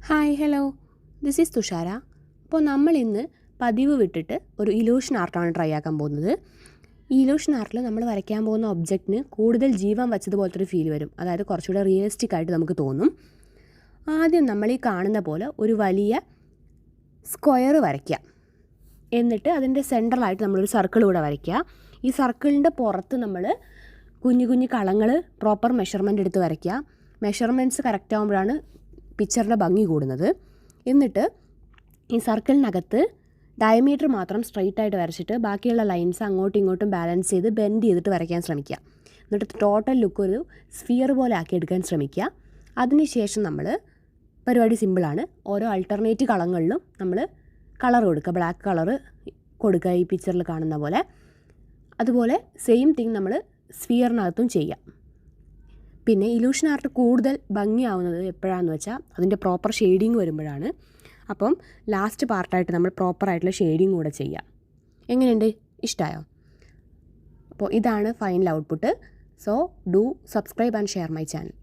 Hi hello this is Thushara. അപ്പോൾ നമ്മൾ ഇന്ന് പതിവ് വിട്ടിട്ട് ഒരു ഇലൂഷൻ ആർട്ടാണ് ട്രൈ ആക്കാൻ പോകുന്നത്. ഈ ഇലൂഷൻ ആർട്ടിൽ നമ്മൾ വരയ്ക്കാൻ പോകുന്ന ഒബ്ജക്റ്റിന് കൂടുതൽ ജീവൻ വച്ചതുപോലത്തെ ഒരു ഫീൽ വരും. അതായത് കുറച്ചുകൂടെ റിയലിസ്റ്റിക് ആയിട്ട് നമുക്ക് തോന്നും. ആദ്യം നമ്മൾ ഈ കാണുന്ന പോലെ ഒരു വലിയ സ്ക്വയർ വരയ്ക്കുക. എന്നിട്ട് അതിൻ്റെ സെൻട്രലായിട്ട് നമ്മളൊരു സർക്കിൾ കൂടെ വരയ്ക്കുക. ഈ സർക്കിളിൻ്റെ പുറത്ത് നമ്മൾ കുഞ്ഞു കുഞ്ഞു കളങ്ങൾ പ്രോപ്പർ മെഷർമെൻ്റ് എടുത്ത് വരയ്ക്കുക. മെഷർമെൻറ്റ്സ് കറക്റ്റ് ആകുമ്പോഴാണ് പിക്ചറിൻ്റെ ഭംഗി കൂടുന്നത്. എന്നിട്ട് ഈ സർക്കിളിനകത്ത് ഡയമീറ്റർ മാത്രം സ്ട്രെയിറ്റ് ആയിട്ട് വരച്ചിട്ട് ബാക്കിയുള്ള ലൈൻസ് അങ്ങോട്ടും ഇങ്ങോട്ടും ബാലൻസ് ചെയ്ത് ബെൻഡ് ചെയ്തിട്ട് വരയ്ക്കാൻ ശ്രമിക്കുക. എന്നിട്ട് ടോട്ടൽ ലുക്ക് ഒരു സ്ഫിയർ പോലെ ആക്കിയെടുക്കാൻ ശ്രമിക്കുക. അതിനുശേഷം നമ്മൾ പരിപാടി സിമ്പിളാണ്. ഓരോ ആൾട്ടർനേറ്റ് കളങ്ങളിലും നമ്മൾ കളർ കൊടുക്കുക. ബ്ലാക്ക് കളർ കൊടുക്കുക ഈ പിക്ചറിൽ കാണുന്ന പോലെ. അതുപോലെ സെയിം തിങ് നമ്മൾ സ്ഫിയറിനകത്തും ചെയ്യാം. പിന്നെ ഇലൂഷൻ ആർട്ട് കൂടുതൽ ഭംഗിയാവുന്നത് എപ്പോഴാണെന്ന് വെച്ചാൽ അതിൻ്റെ പ്രോപ്പർ ഷെയ്ഡിങ് വരുമ്പോഴാണ്. അപ്പം ലാസ്റ്റ് പാർട്ടായിട്ട് നമ്മൾ പ്രോപ്പറായിട്ടുള്ള ഷെയ്ഡിങ് കൂടെ ചെയ്യാം. എങ്ങനെയുണ്ട്? ഇഷ്ടമായോ? അപ്പോൾ ഇതാണ് final output. So do subscribe and share my channel.